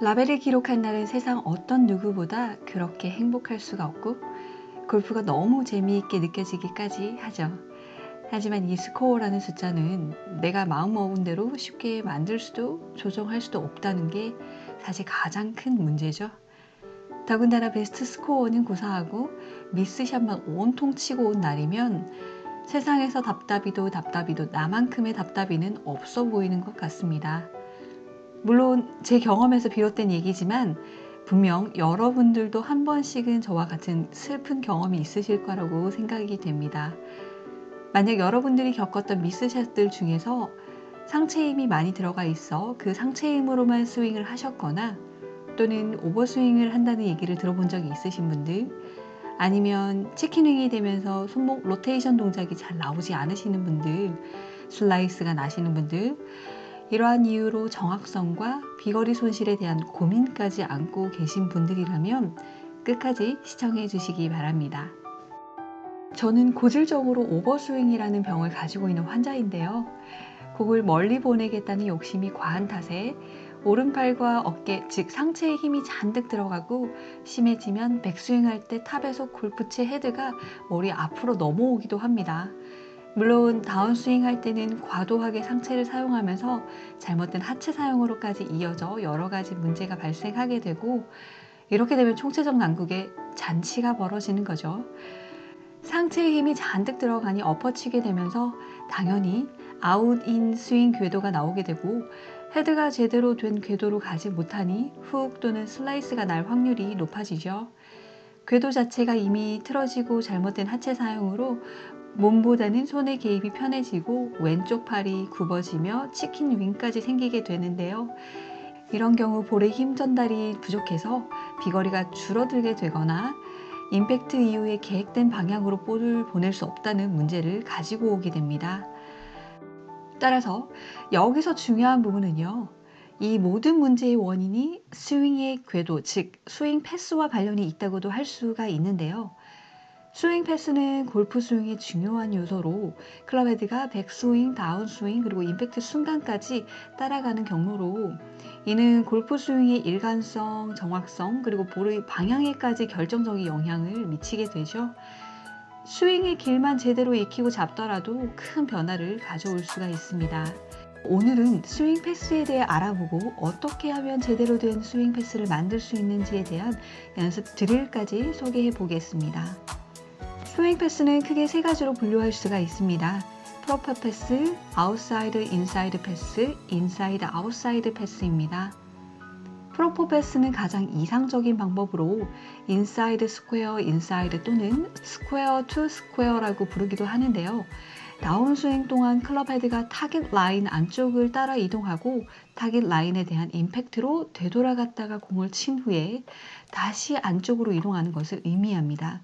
라벨을 기록한 날은 세상 어떤 누구보다 그렇게 행복할 수가 없고 골프가 너무 재미있게 느껴지기까지 하죠. 하지만 이 스코어라는 숫자는 내가 마음먹은 대로 쉽게 만들 수도 조정할 수도 없다는 게 사실 가장 큰 문제죠. 더군다나 베스트 스코어는 고사하고 미스샷만 온통 치고 온 날이면 세상에서 답답이도 나만큼의 답답이는 없어 보이는 것 같습니다. 물론 제 경험에서 비롯된 얘기지만 분명 여러분들도 한 번씩은 저와 같은 슬픈 경험이 있으실 거라고 생각이 됩니다. 만약 여러분들이 겪었던 미스샷들 중에서 상체 힘이 많이 들어가 있어 그 상체 힘으로만 스윙을 하셨거나 또는 오버스윙을 한다는 얘기를 들어본 적이 있으신 분들, 아니면 치킨윙이 되면서 손목 로테이션 동작이 잘 나오지 않으시는 분들, 슬라이스가 나시는 분들, 이러한 이유로 정확성과 비거리 손실에 대한 고민까지 안고 계신 분들이라면 끝까지 시청해 주시기 바랍니다. 저는 고질적으로 오버스윙이라는 병을 가지고 있는 환자인데요. 공을 멀리 보내겠다는 욕심이 과한 탓에 오른팔과 어깨, 즉 상체에 힘이 잔뜩 들어가고 심해지면 백스윙할 때 탑에서 골프채 헤드가 머리 앞으로 넘어오기도 합니다. 물론 다운스윙 할 때는 과도하게 상체를 사용하면서 잘못된 하체 사용으로까지 이어져 여러 가지 문제가 발생하게 되고, 이렇게 되면 총체적 난국에 잔치가 벌어지는 거죠. 상체에 힘이 잔뜩 들어가니 엎어치게 되면서 당연히 아웃인 스윙 궤도가 나오게 되고, 헤드가 제대로 된 궤도로 가지 못하니 훅 또는 슬라이스가 날 확률이 높아지죠. 궤도 자체가 이미 틀어지고 잘못된 하체 사용으로 몸보다는 손의 개입이 편해지고 왼쪽 팔이 굽어지며 치킨 윙까지 생기게 되는데요. 이런 경우 볼의 힘 전달이 부족해서 비거리가 줄어들게 되거나 임팩트 이후에 계획된 방향으로 볼을 보낼 수 없다는 문제를 가지고 오게 됩니다. 따라서 여기서 중요한 부분은요, 이 모든 문제의 원인이 스윙의 궤도, 즉 스윙 패스와 관련이 있다고도 할 수가 있는데요. 스윙 패스는 골프 스윙의 중요한 요소로 클럽 헤드가 백스윙, 다운스윙, 그리고 임팩트 순간까지 따라가는 경로로, 이는 골프 스윙의 일관성, 정확성, 그리고 볼의 방향에까지 결정적인 영향을 미치게 되죠. 스윙의 길만 제대로 익히고 잡더라도 큰 변화를 가져올 수가 있습니다. 오늘은 스윙 패스에 대해 알아보고 어떻게 하면 제대로 된 스윙 패스를 만들 수 있는지에 대한 연습 드릴까지 소개해 보겠습니다. 스윙 패스는 크게 세 가지로 분류할 수가 있습니다. 프로퍼 패스, 아웃사이드 인사이드 패스, 인사이드 아웃사이드 패스입니다. 프로퍼 패스는 가장 이상적인 방법으로 인사이드 스퀘어 인사이드 또는 스퀘어 투 스퀘어라고 부르기도 하는데요. 다운스윙 동안 클럽 헤드가 타겟 라인 안쪽을 따라 이동하고 타겟 라인에 대한 임팩트로 되돌아갔다가 공을 친 후에 다시 안쪽으로 이동하는 것을 의미합니다.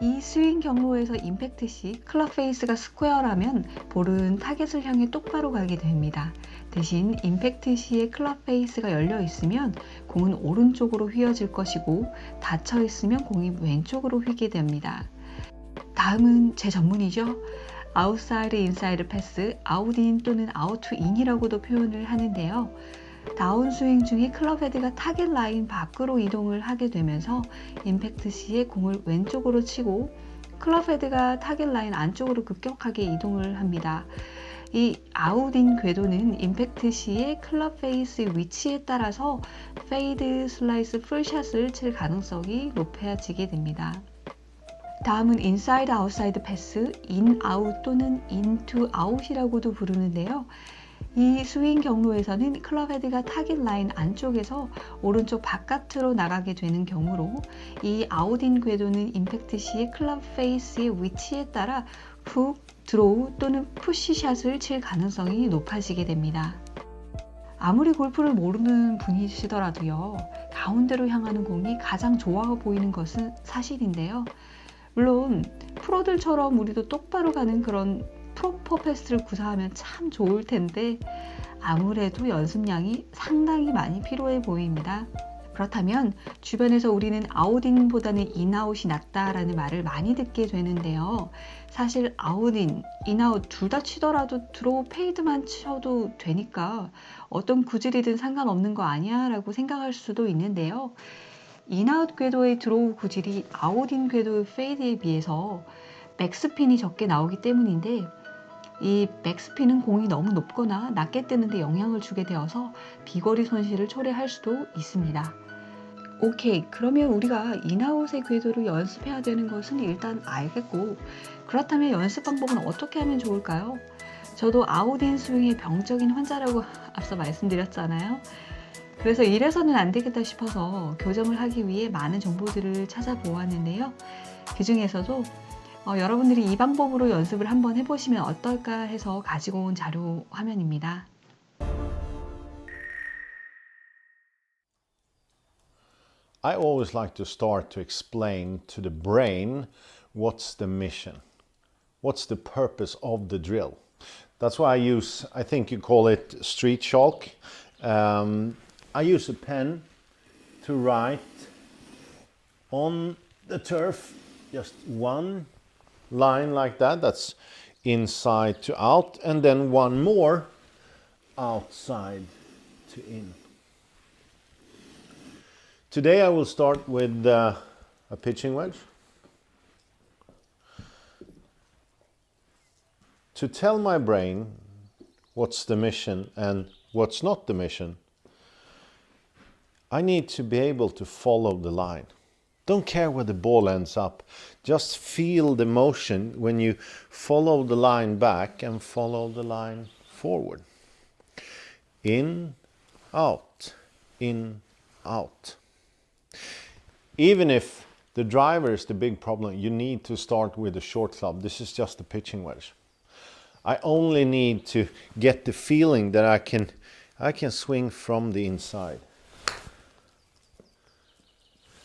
이 스윙 경로에서 임팩트 시 클럽 페이스가 스퀘어라면 볼은 타겟을 향해 똑바로 가게 됩니다. 대신 임팩트 시에 클럽 페이스가 열려 있으면 공은 오른쪽으로 휘어질 것이고, 닫혀 있으면 공이 왼쪽으로 휘게 됩니다. 다음은 제 전문이죠. 아웃사이드 인사이드 패스, 아웃인 또는 아웃 투 인이라고도 표현을 하는데요. 다운스윙 중에 클럽 헤드가 타겟 라인 밖으로 이동을 하게 되면서 임팩트 시에 공을 왼쪽으로 치고 클럽 헤드가 타겟 라인 안쪽으로 급격하게 이동을 합니다. 이 아웃인 궤도는 임팩트 시에 클럽 페이스의 위치에 따라서 페이드, 슬라이스, 풀샷을 칠 가능성이 높아지게 됩니다. 다음은 인사이드 아웃사이드 패스, 인 아웃 또는 인투 아웃이라고도 부르는데요. 이 스윙 경로에서는 클럽 헤드가 타겟 라인 안쪽에서 오른쪽 바깥으로 나가게 되는 경우로, 이 아웃인 궤도는 임팩트 시에 클럽 페이스의 위치에 따라 훅, 드로우 또는 푸시샷을 칠 가능성이 높아지게 됩니다. 아무리 골프를 모르는 분이시더라도요, 가운데로 향하는 공이 가장 좋아 보이는 것은 사실인데요. 물론 프로들처럼 우리도 똑바로 가는 그런 프로퍼 패스를 구사하면 참 좋을 텐데 아무래도 연습량이 상당히 많이 필요해 보입니다. 그렇다면 주변에서 우리는 아웃인보다는 인아웃이 낫다라는 말을 많이 듣게 되는데요. 사실 아웃인, 인아웃 둘 다 치더라도 드로우 페이드만 쳐도 되니까 어떤 구질이든 상관없는 거 아니야? 라고 생각할 수도 있는데요. 인아웃 궤도의 드로우 구질이 아웃인 궤도의 페이드에 비해서 백스핀이 적게 나오기 때문인데 이 백스핀은 공이 너무 높거나 낮게 뜨는데 영향을 주게 되어서 비거리 손실을 초래할 수도 있습니다. 오케이, 그러면 우리가 인아웃의 궤도를 연습해야 되는 것은 일단 알겠고, 그렇다면 연습 방법은 어떻게 하면 좋을까요? 저도 아웃인 스윙의 병적인 환자라고 앞서 말씀드렸잖아요. 그래서 이래서는 안 되겠다 싶어서 교정을 하기 위해 많은 정보들을 찾아보았는데요. 그 중에서도 여러분들이 이 방법으로 연습을 한번 해보시면 어떨까 해서 가지고 온 자료 화면입니다. I always like to start to explain to the brain what's the mission, what's the purpose of the drill. That's why I think you call it street chalk. I use a pen to write on the turf just one line like that, that's inside to out, and then one more outside to in. Today I will start with a pitching wedge. To tell my brain what's the mission and what's not the mission, I need to be able to follow the line. Don't care where the ball ends up. Just feel the motion when you follow the line back and follow the line forward. In, out, in, out. Even if the driver is the big problem, you need to start with a short club. This is just a pitching wedge. I only need to get the feeling that I can swing from the inside.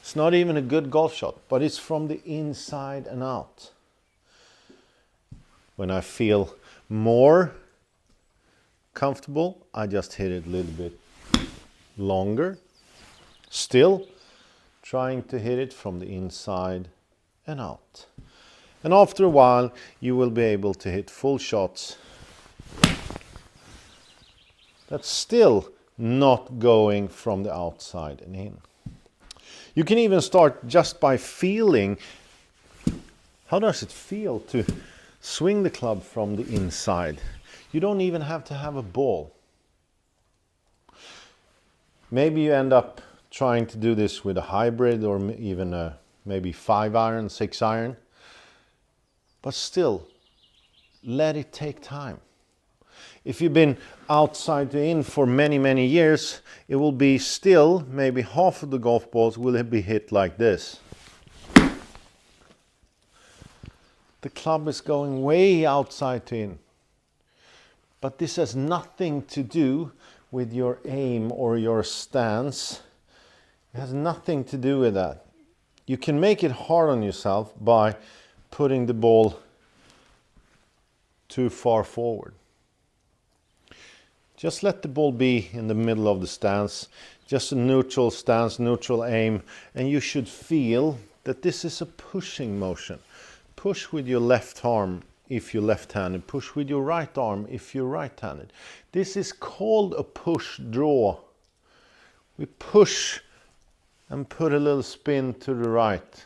It's not even a good golf shot, but it's from the inside and out. When I feel more comfortable, I just hit it a little bit longer. Still trying to hit it from the inside and out. And after a while, you will be able to hit full shots. That's still not going from the outside and in. You can even start just by feeling, how does it feel to swing the club from the inside? You don't even have to have a ball. Maybe you end up trying to do this with a hybrid or even a maybe 5-iron, 6-iron. But still, let it take time. If you've been outside to in for many, many years, it will be still, maybe half of the golf balls will be hit like this. The club is going way outside to in. But this has nothing to do with your aim or your stance. It has nothing to do with that. You can make it hard on yourself by putting the ball too far forward. Just let the ball be in the middle of the stance, just a neutral stance, neutral aim, and you should feel that this is a pushing motion. Push with your left arm if you're left-handed, push with your right arm if you're right-handed. This is called a push draw. We push and put a little spin to the right.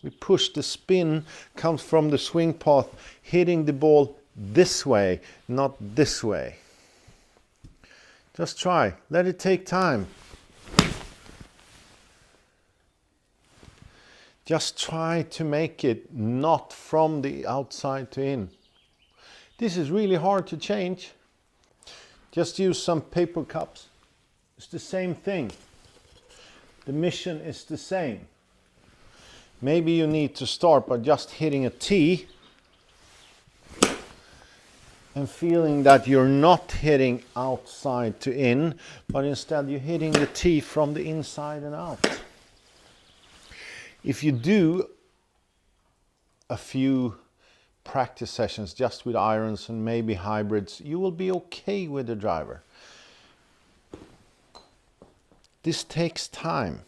We push, the spin comes from the swing path, hitting the ball this way, not this way. Just try, let it take time. Just try to make it not from the outside to in. This is really hard to change. Just use some paper cups. It's the same thing. The mission is the same. Maybe you need to start by just hitting a tee and feeling that you're not hitting outside to in, but instead you're hitting the tee from the inside and out. If you do a few practice sessions just with irons and maybe hybrids, you will be okay with the driver. This takes time.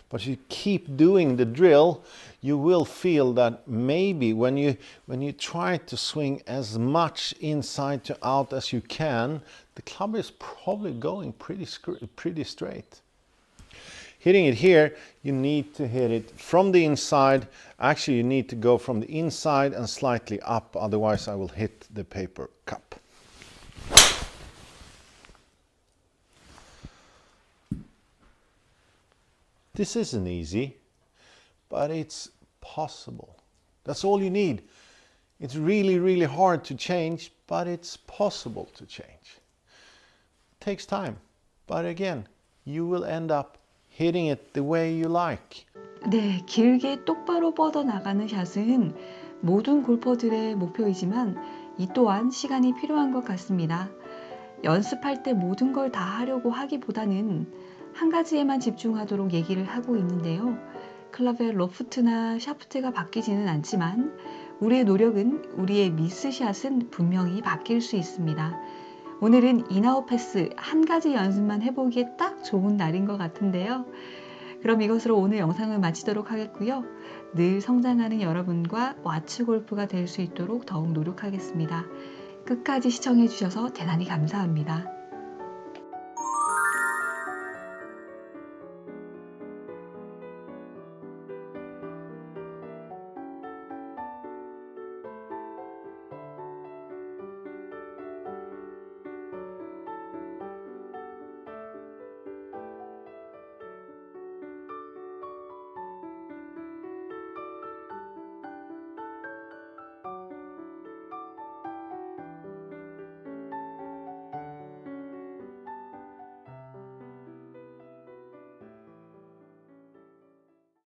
But if you keep doing the drill, you will feel that maybe when you try to swing as much inside to out as you can, the club is probably going pretty straight. Hitting it here, you need to hit it from the inside. Actually, you need to go from the inside and slightly up, otherwise I will hit the paper cup. This isn't easy, but it's possible. That's all you need. It's really, really hard to change, but it's possible to change. It takes time, but again, you will end up hitting it the way you like. 네, 길게 똑바로 뻗어나가는 샷은 모든 골퍼들의 목표이지만 이 또한 시간이 필요한 것 같습니다. 연습할 때 모든 걸 다 하려고 하기보다는 한 가지에만 집중하도록 얘기를 하고 있는데요. 클럽의 로프트나 샤프트가 바뀌지는 않지만 우리의 노력은, 우리의 미스샷은 분명히 바뀔 수 있습니다. 오늘은 인아웃 패스 한 가지 연습만 해보기에 딱 좋은 날인 것 같은데요. 그럼 이것으로 오늘 영상을 마치도록 하겠고요. 늘 성장하는 여러분과 왓츠 골프가 될 수 있도록 더욱 노력하겠습니다. 끝까지 시청해주셔서 대단히 감사합니다.